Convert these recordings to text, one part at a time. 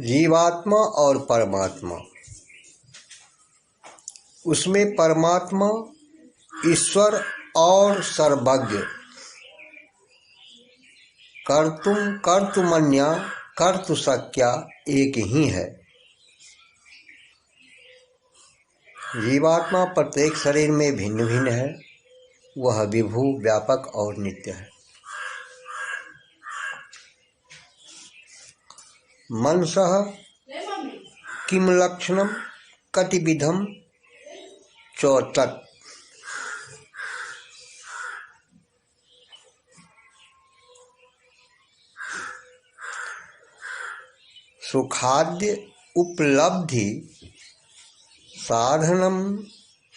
जीवात्मा और परमात्मा, उसमें परमात्मा ईश्वर और सर्वज्ञ, कर्तुमन्या कर्तुशक्या एक ही है। जीवात्मा प्रत्येक शरीर में भिन्न भिन्न है, वह विभु, व्यापक और नित्य है। मनसः किम लक्षणम कटिविधम च तत्। सुखाद्य उपलब्धि साधनम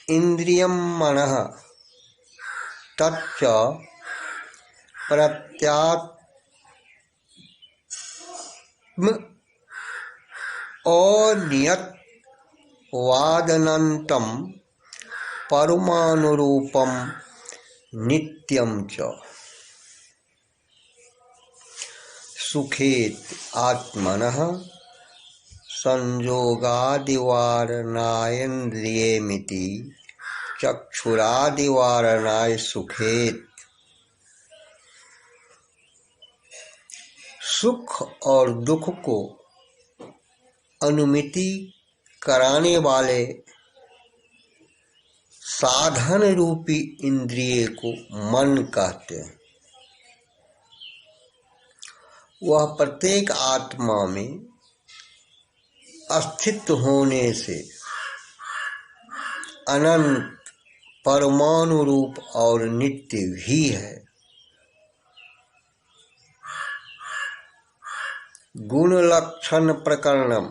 इंद्रियम मनः तच्च प्रत्यात्म अनियत वादनंतम परमानुरूपम नित्यम च। सुखेत आत्मनः संयोगादिवारणायेन्द्रियेमिति चक्षुरादिवारणाय सुखेत। सुख और दुख को अनुमिति कराने वाले साधन रूपी इंद्रिय को मन कहते हैं। वह प्रत्येक आत्मा में अस्तित्व होने से अनंत, परमाणु रूप और नित्य भी है। गुण लक्षण प्रकरणम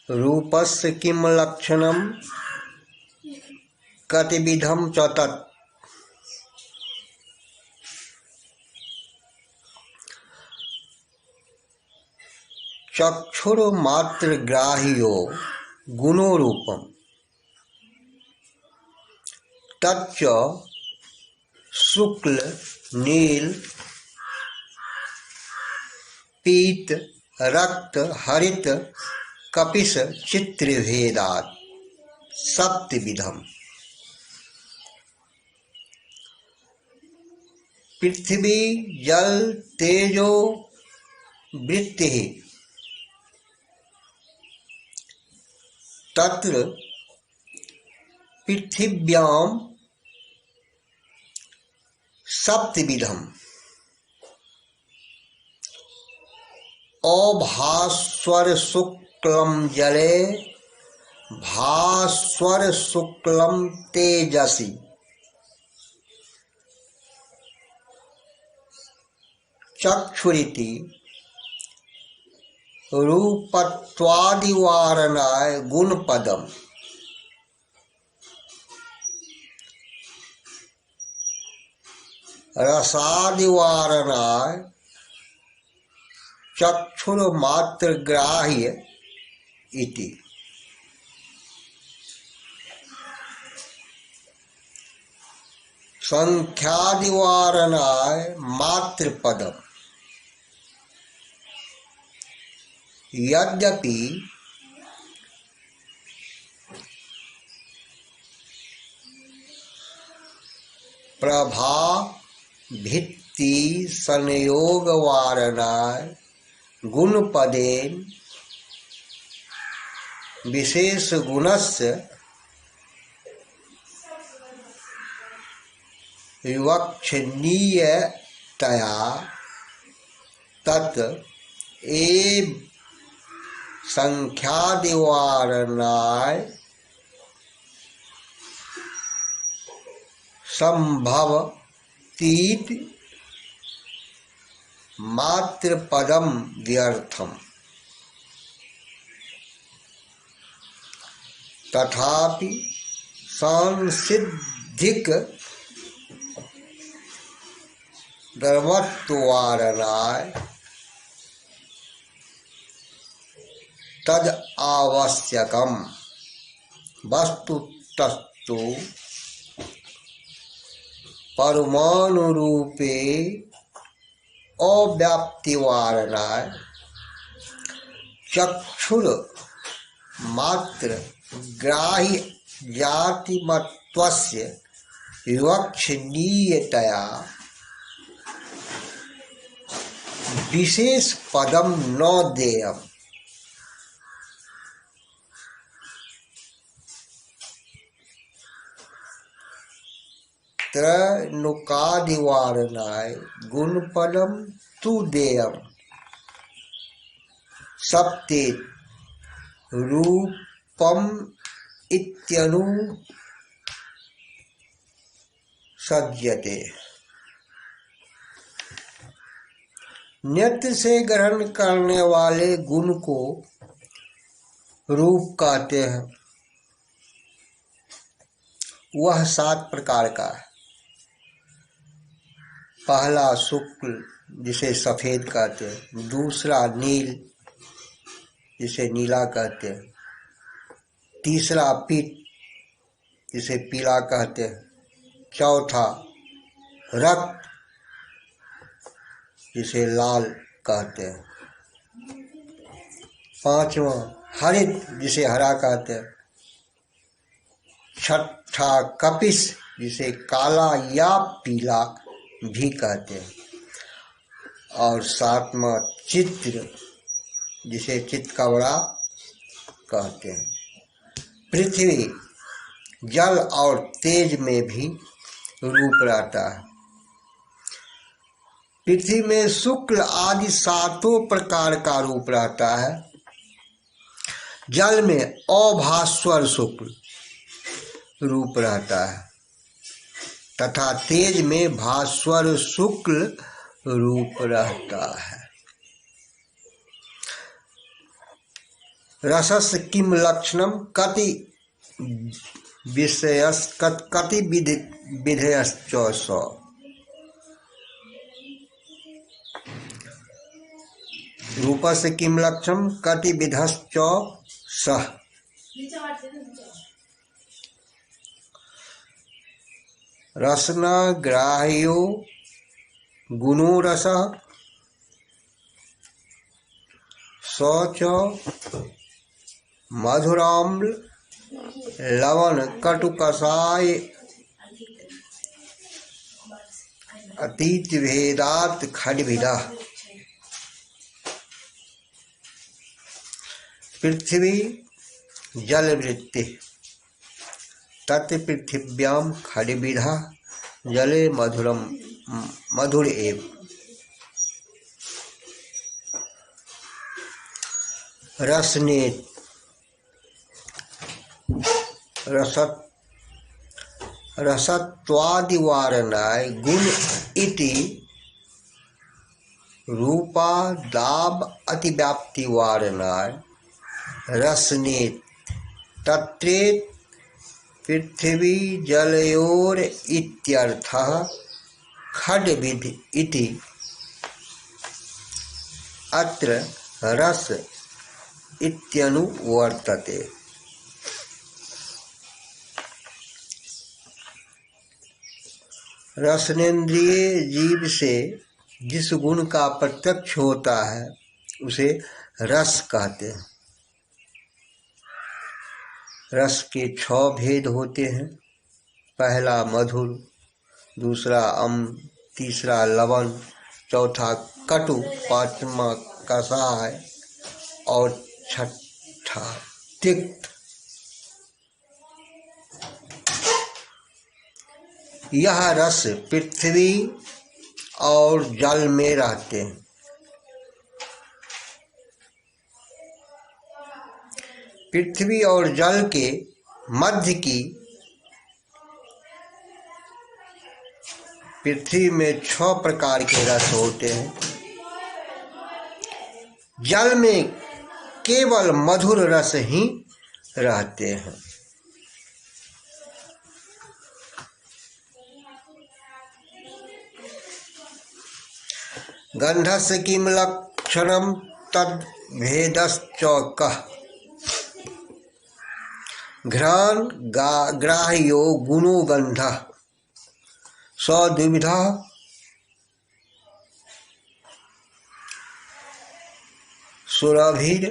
रूपस्य किम लक्षणम कतिविधम च तत्। चक्षुर्मात्र ग्राह्यो गुणो रूपम तच्च शुक्ल नील पीत रक्त हरित कपिश चित्रभेदात् सप्तविधम। पृथ्वी जल तेजो वृत्ति तत्र पृथिव्यां सप्तविधम। अभास्वर शुक्लम जले भास्वर शुक्लम तेजसी। चक्षुरिति रूपत्वादिवारणाय गुणपदम। रसादिवारणाय चक्षुर्मात्र ग्राह्य इति। संख्यादिवारणाय मात्रपदम। यद्यपि प्रभा भित्ति संयोग वारणाय गुणपदेन विशेष गुणस्य विवक्षणीयतया तत् एव संख्यादिवारणाय संभवतीत मात्र पदम व्यर्थम। तथापि सांसिद्धिक धर्मत्वारणाय तद आवश्यकम। वस्तुतस्तु परमाणु रूपे अव्याप्तिवारणाय चक्षुर मात्र ग्राह्य जातिमत्वस्य विवक्षणीयतया विशेष पदम न देयम्। त्रैनुकादिवारणाय गुणपदम तु देयम्। सप्तेत रूपम इत्यनु सज्जते। नेत्र से ग्रहण करने वाले गुण को रूप कहते हैं। वह 7 प्रकार का है। पहला शुक्ल जिसे सफेद कहते हैं, दूसरा नील जिसे नीला कहते हैं, तीसरा पीत जिसे पीला कहते हैं, चौथा रक्त जिसे लाल कहते हैं, पांचवा हरित जिसे हरा कहते हैं, छठा कपिस जिसे काला या पीला भी कहते हैं, और सातवां चित्र जिसे चितकबरा कहते हैं। पृथ्वी, जल और तेज में भी रूप रहता है। पृथ्वी में शुक्ल आदि 7 प्रकार का रूप रहता है। जल में अभास्वर शुक्ल रूप रहता है तथा तेज में भास्वर शुक्ल रूप रहता है। रसस्य किम लक्षणम कति विषयस् कति विधेयश्च स। रूपस्य किम लक्षणम कति विधश्च सः। रसना ग्राह्यो गुणो रसः स च मधुराम्ल लवण कटु कषाय अतीत भेदात खड्विदा। पृथ्वी जलवृत्ति तत् पृथिव्यां खड्विदा जले मधुर एव। रसनेत रसत्वादिवारणाय गुण इति रूपा दाब अतिव्याप्तिवारणाय रसनेत तत्रेत पृथ्वी जलयोर इत्यर्थः खड्विद इति। अत्र रस इत्यनुवर्तते। रसनेन्द्रिय जीव से जिस गुण का प्रत्यक्ष होता है उसे रस कहते हैं। रस के 6 भेद होते हैं। पहला मधुर, दूसरा अम्ल, तीसरा लवण, चौथा कटु, पांचवा कषाय और छठा तिक्त। यह रस पृथ्वी और जल में रहते हैं। पृथ्वी और जल के मध्य की पृथ्वी में 6 प्रकार के रस होते हैं। जल में केवल मधुर रस ही रहते हैं। गंधस्य किम लक्षणम तद भेदश्च कः। घ्राण ग्राह्यो गुणो गंधः स द्विविधः सुरभिर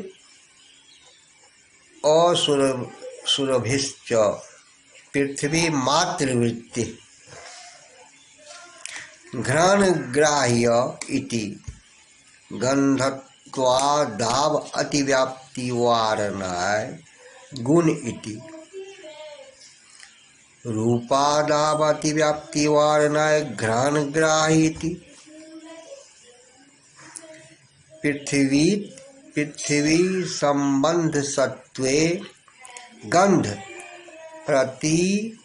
असुरभिश्च पृथ्वी मातृवृत्ति घ्राणग्राह्य इति गंधत्वादाव अतिव्याप्ति वारणाय गुण इति रूपादाव अतिव्याप्ति वारणाय घ्राणग्राह्य इति पृथ्वी संबंध सत्वे गंध प्रतीतीत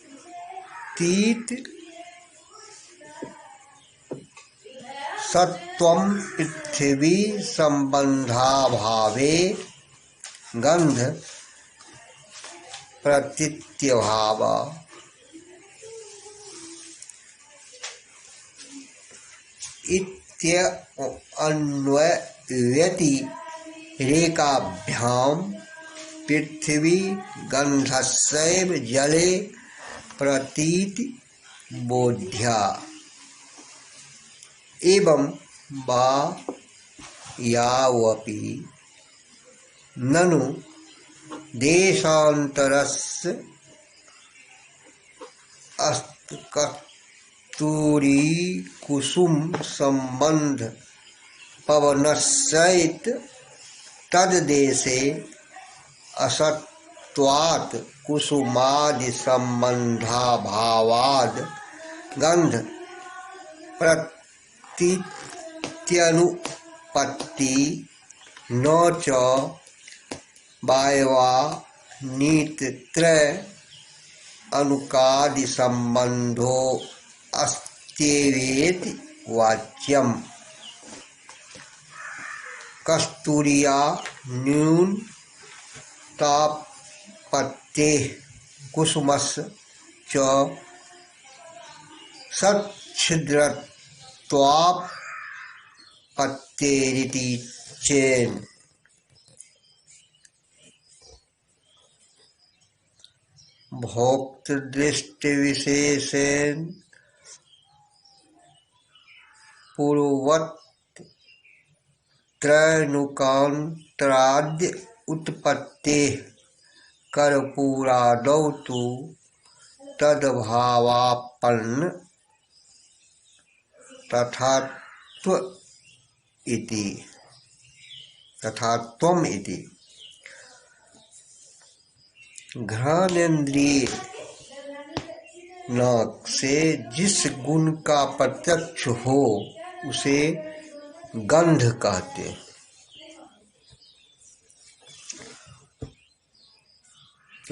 सत्वं पृथ्वी संबंधाभावे गंध प्रतीत्यभाव अन्वयतिरेकाभ्याम पृथ्वी गंधस्यैव जले प्रतीति बोध्या एवं वा यावपि ननु देशान्तरस्य कस्तूरी कुसुम संबंध पवनस्यैत तद्देशे असत्वात् कुसुमादि संबंधाभावाद गंध प्रतीत्यनुपत्ति न च वायवा नीतत्रय अनुकादि संबंधो अस्त्येवेति वाच्यम कस्तूरिया न्यून तापत्ते कुसुमस्य च सच्छिद्रत्वापत्तेरिति चेन भोक्तृदृष्टिविशेषेण पूर्ववत् त्रैनुकान्तराद्य उत्पत्तेः कर्पूरादौ तु तद्भावापन्न तथात्वम् इति घ्राणेन्द्रिय नाक से जिस गुण का प्रत्यक्ष हो उसे गंध कहते हैं।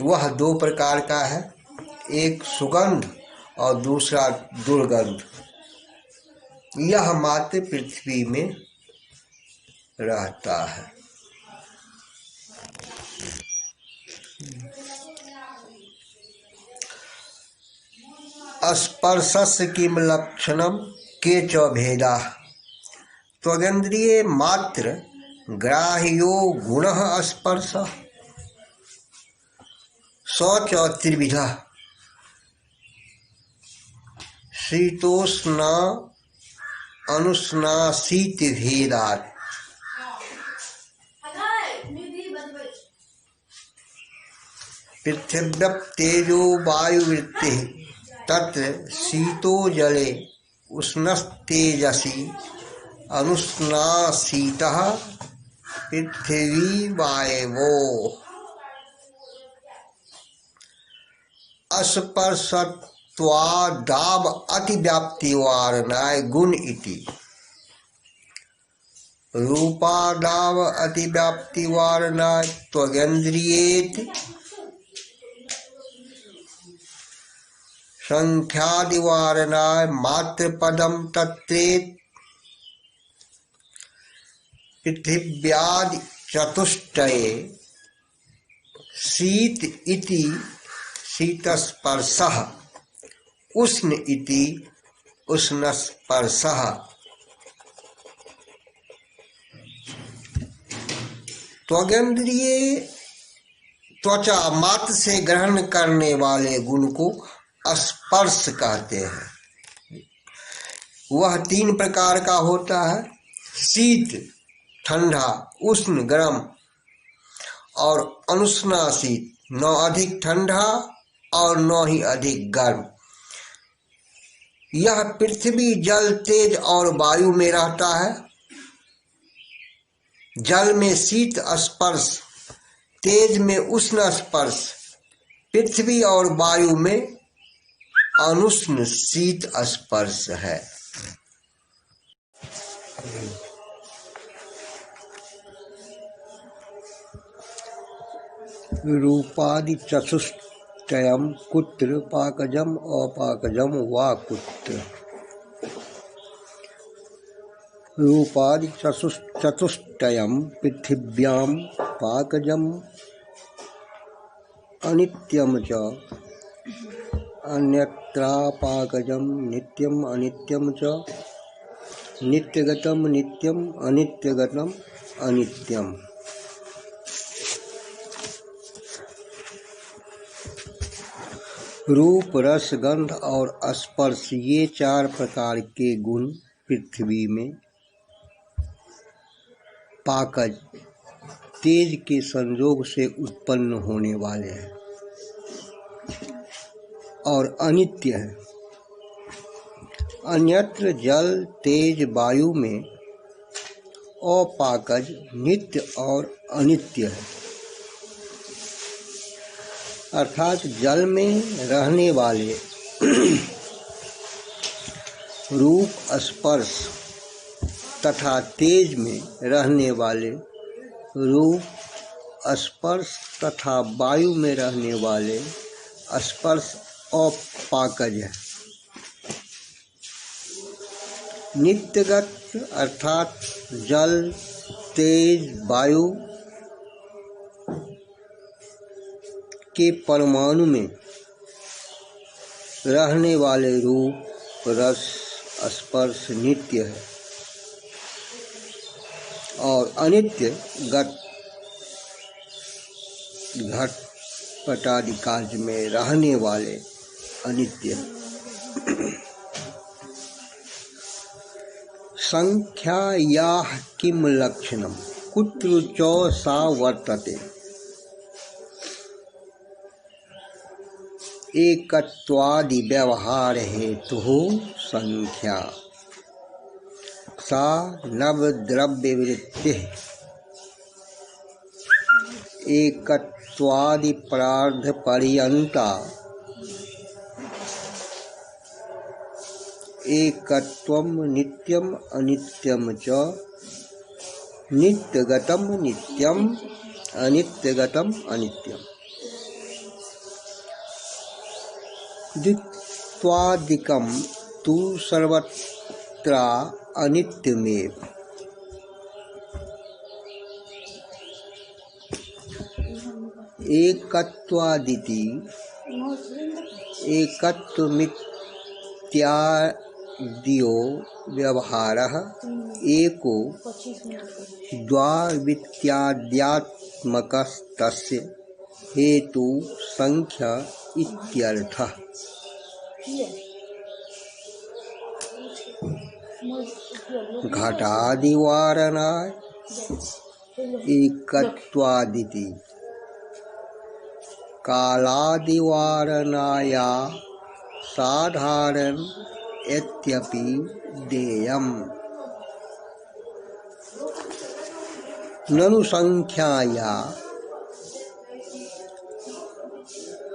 वह दो प्रकार का है, एक सुगंध और दूसरा दुर्गंध। यह मात्र पृथ्वी में रहता है। स्पर्शस्य किम लक्षणम के च भेदा त्वगेन्द्रिये मात्र ग्राह्यो गुणः स्पर्श स च त्रिविधः शीतोष्ण अनुष्णाशीति भेदात् पृथिव्यप तेजो वायुवृत्ति तत्र शीतो जले उष्णस्तेजसी अनुष्णाशीतः पृथ्वी वायवो अस्पर्शत्वादाव अतिव्याप्तिवारणाय गुण इति रूपादाव अतिव्याप्तिवारणाय त्वगेन्द्रियेति संख्यादिवारणाय मात्रपदम तत्रेत पृथिव्यादि चतुष्टये शीत इति शीतस्पर्शः उष्ण इति उष्णस्पर्शः त्वगेन्द्रिय त्वचा मात्र से ग्रहण करने वाले गुण को स्पर्श कहते हैं। वह तीन प्रकार का होता है। शीत ठंडा, उष्ण गर्म और अनुष्णाशीत, न अधिक ठंडा और न ही अधिक गर्म। यह पृथ्वी, जल, तेज और वायु में रहता है। जल में शीत स्पर्श, तेज में उष्ण स्पर्श, पृथ्वी और वायु में अनुष्ण शीत स्पर्श है। रूपादि चतुष्टयम् कुत्र पाकजम् अपाकजम् वा कुत्र। रूपादि चतुष्टयम् पृथिव्यां पाकजम् अनित्यं च अन्यत्रापाकजम् नित्यम् अनित्यं च नित्यगतम् नित्यम् अनित्यगतम् अनित्यम्। रूप, रस, गंध और स्पर्श, ये 4 प्रकार के गुण पृथ्वी में पाकज, तेज के संयोग से उत्पन्न होने वाले हैं और अनित्य है। अन्यत्र जल, तेज, वायु में अपाकज, नित्य और अनित्य है। अर्थात जल में रहने वाले रूप, स्पर्श तथा तेज में रहने वाले रूप, स्पर्श तथा वायु में रहने वाले स्पर्श अपाकज है। नित्यगत अर्थात जल, तेज, वायु के परमाणु में रहने वाले रूप, रस, स्पर्श नित्य है और अनित्य गत, घट, पटादि कार्य में रहने वाले अनित्य है। संख्यायाः किम लक्षणम् कुत्र च सा वर्तते। एकत्वादि व्यवहार हेतु संख्या सा नवद्रव्य वृत्ति। एकत्वादि प्रार्ध पर्यंता एकत्वम नित्यम अनित्यम च नित्यगतम नित्यम अनित्यगतम अनित्यम। द्वित्वादिकं तु सर्वत्र अनित्यमेव। एकत्वादिति एकत्वमित्याद्यो व्यवहारः एको द्वावित्याद्यात्मकस्तस्य हेतु संख्या इत्यर्थः। घटादिवारणाय एकत्वादिति कालादिवारणाया साधारण यद्यपि देयम्। ननु संख्याया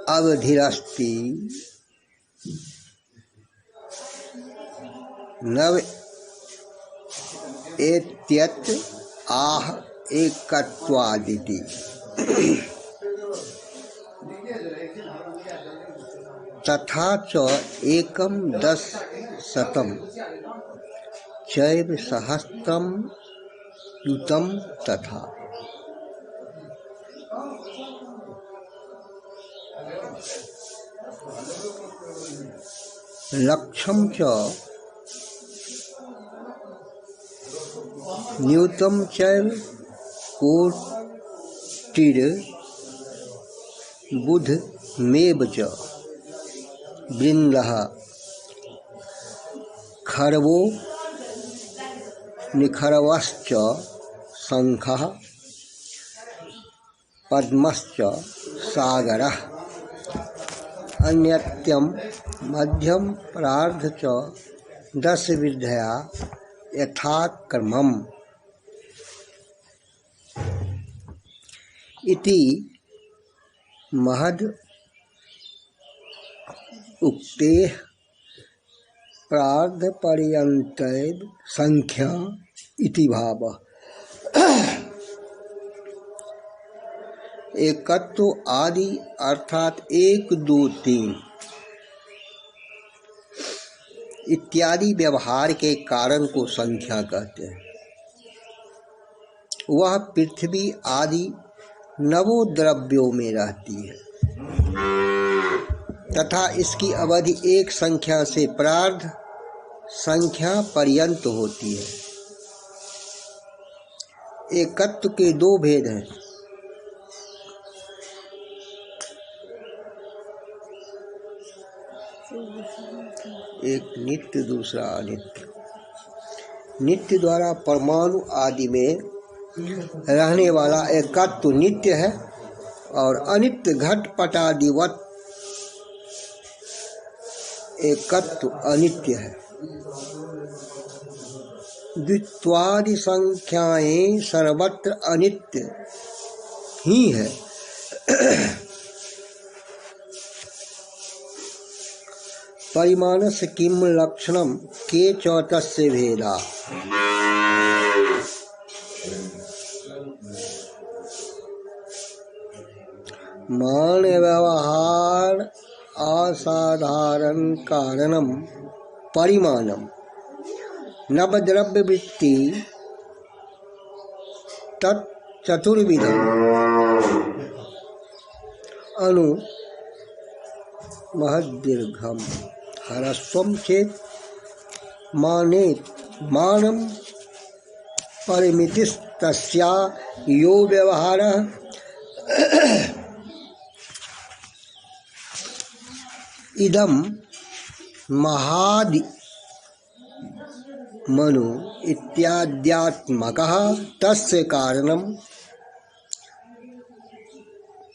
अवधिरस्ति नव एत्यत् आह एकत्वादिति। तथा च एकम 10 शतम चैव सहस्त्रम युतम तथा। लक्षम च न्यूतम चैव कोटिर बुध मेव च वृन्दः खरवो निखरवश्च शंखः पद्मश्च सागरः अन्यत्यं मध्यम प्रार्ध च 10 विधया यथाक्रमम् इति महद उक्तेः प्रार्ध पर्यन्तैव संख्या इति भावः। एकत्व आदि अर्थात 1, 2, 3 इत्यादि व्यवहार के कारण को संख्या कहते हैं। वह पृथ्वी आदि नवोद्रव्यों में रहती है तथा इसकी अवधि एक संख्या से प्रार्ध संख्या पर्यंत होती है। एकत्व के 2 भेद हैं। एक नित्य, दूसरा अनित्य। नित्य द्वारा परमाणु आदि में रहने वाला एकत्व नित्य है और अनित्य घटपट आदिवत एकत्व अनित्य है। द्वित्वादि संख्याएं सर्वत्र अनित्य ही है। परिमाणस्य किम लक्षणम के चौतस्य भेदा। मान व्यवहार असाधारण कारणम परिमाणम नवद्रव्य वृत्ति तत्चतुर्विधम अनु महद्दीर्घम हरस्वम चेत मानेत मानम परिमितिस्तस्या यो व्यवहारः इदम महादि मनु इत्याद्यात्मकः तस्य कारणम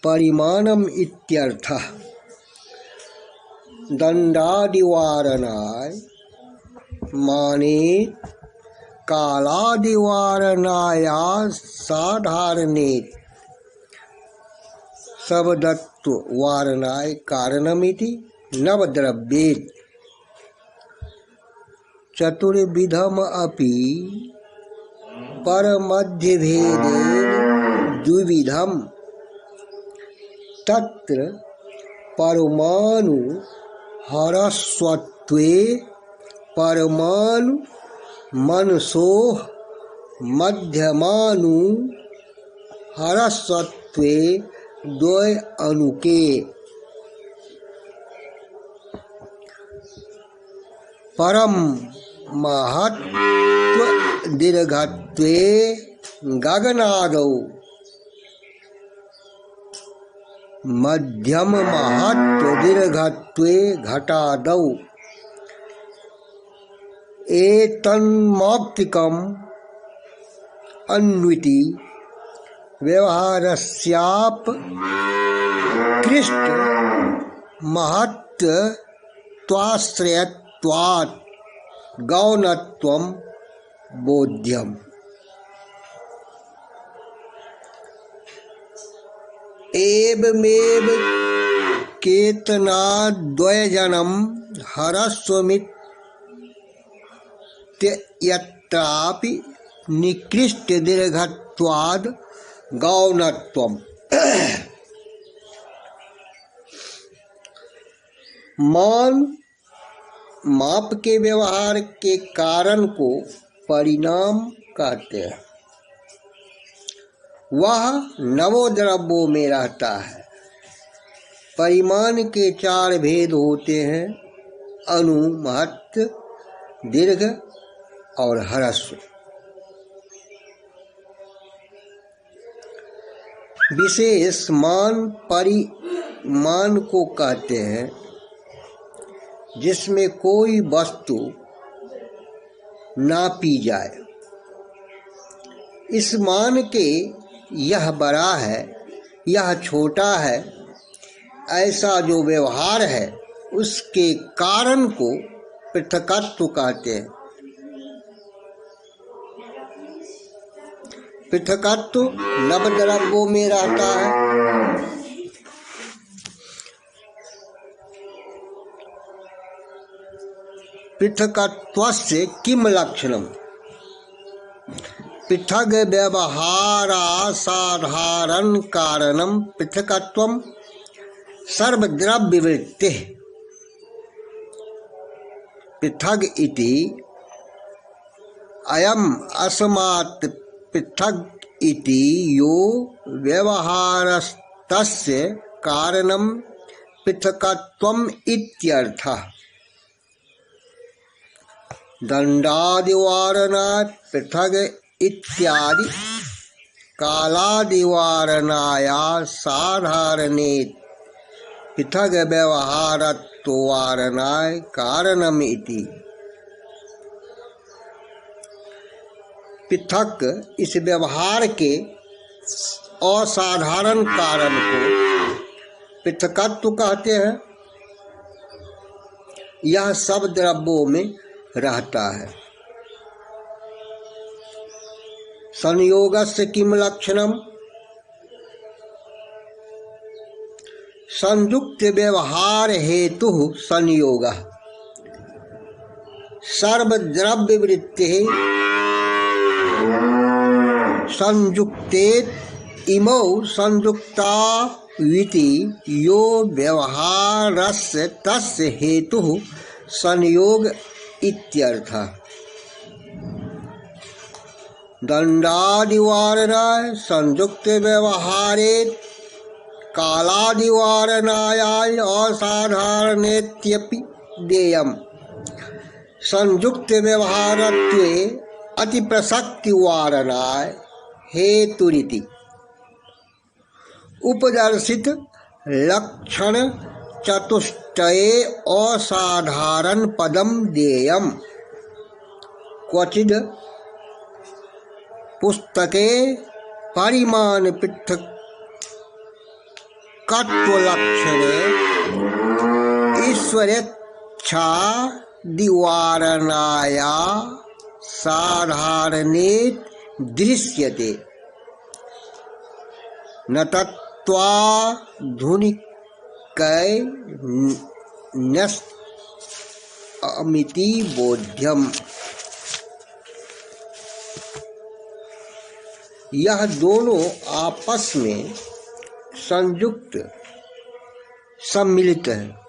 परिमाणम इत्यर्थः। दंडादिवारणाय मानेत कालादिवारणाय साधारणेत सबदत्व वारणाय कारणमिति नवद्रव्येत चतुर्विधम अपि परमध्यभेदेन द्विविधम तत्र परमाणु हरस्वत्वे परमाणु मनसो मध्यमानु हरस्वत्वे द्वय अणुके परम महत्व दीर्घत्वे गगनादौ मध्यम महत्व दीर्घत्वे घटादौ एतन्मौक्तिकम् अन्विति व्यवहारस्याप कृष्ट महत्त्वाश्रयत्वात् गौणत्वं बोध्यम्। एवमेव केतनाद्वयजनं हरस्वमित्यत्रापि निकृष्ट दीर्घत्वाद् गौणत्वम्। मान माप के व्यवहार के कारण को परिणाम कहते हैं। वह नवोद्रव्यों में रहता है। परिमाण के 4 भेद होते हैं, अणु, महत्व, दीर्घ और ह्रस्व। विशेष मान परिमाण को कहते हैं जिसमें कोई वस्तु नापी जाए। इस मान के यह बड़ा है, यह छोटा है, ऐसा जो व्यवहार है उसके कारण को पृथकत्व कहते हैं। पृथकत्व नवद्रव्यों में रहता है। पृथकत्वस्य किम लक्षणम? पृथग व्यवहारासाधारण कारणम पृथकत्वम सर्वद्रव्यवृत्तिः। पृथग इति अयम अस्मात् पृथग इति यो व्यवहारस्तस्य कारणम पृथकत्वम इत्यर्थः। दंडादिवारणात् पृथग इत्यादि कालादिवारणाया साधारणे पृथग व्यवहारत्वारणाय कारणम इति। पृथक इस व्यवहार के असाधारण कारण को पृथकत्व कहते हैं। यह सब द्रव्यों में रहता है। संयोगस्य किम लक्षणम? संयुक्त व्यवहार हेतु संयोगः सर्वद्रव्य वृत्ति संयुक्तेत इमौ संयुक्ता विति यो व्यवहारस्य तस्य हेतु संयोग इत्यर्थः। दंडादिवारणाय संयुक्त व्यवहारे कालादिवारणाय असाधारणेत्यपि देयम्। संयुक्त व्यवहारत्वे अतिप्रसक्तिवारणाय हेतुरिति उपदर्शित लक्षण चतुष्टये असाधारण पदम देयम्। क्वचिद पुस्तके परिमाण पृथक्त्वलक्षणे ईश्वरेच्छा दिवारणाया साधारणे दृश्यते न तत्त्वाधुनिकै न्यस्मिति बोध्यम्। यह दोनों आपस में संयुक्त सम्मिलित है।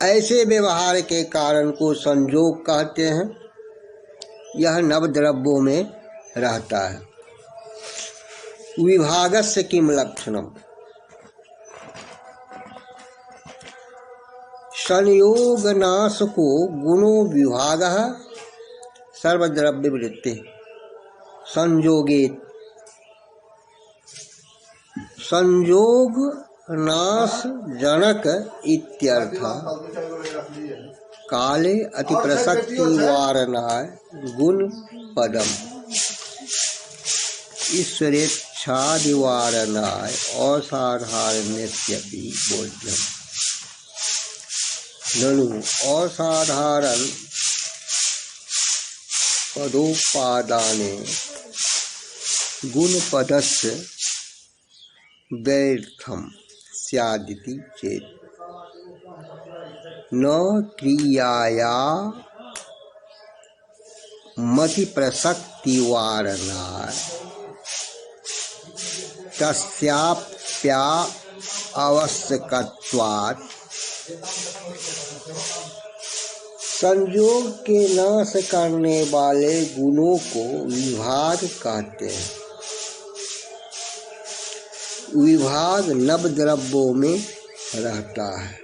ऐसे व्यवहार के कारण को संयोग कहते हैं। यह नवद्रव्यों में रहता है। विभागस्य किम लक्षणम? संयोगनाशको गुणो विभागः सर्वद्रव्य वृत्ति संयोगे संयोग नाश जनक इत्यर्थः। काले अतिप्रसक्ति वारणाय गुण पदम ईश्वरेच्छादिवारणाय असाधारण्यत्यपि बोध्यम्। ननु असाधारण पदोपादाने गुणपदस्य व्यर्थम स्यादिति चेत् न क्रियाया मति प्रसक्तिवारणाय तस्याप्या आवश्यकत्वात्। संयोग के नाश करने वाले गुणों को विभाग कहते हैं। विभाग नवद्रव्यों में रहता है।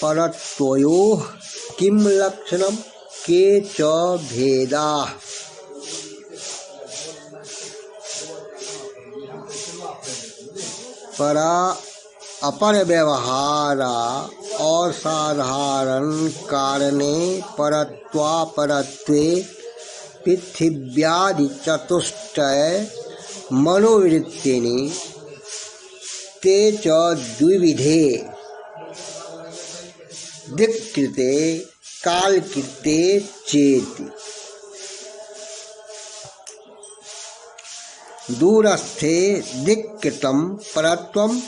परत्वयोः किम लक्षणम? के च भेदाः? परा अपर व्यवहारा असाधारण कारणे परत्वापरत्वे पृथिव्यादि चतुष्टय मनोवृत्तिनि ते च द्विविधे दिक्कृते कालकृते चेति। दूरस्थे दिक्कृतं परत्वं,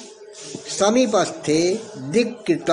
समीपस्थे दिक्कृतं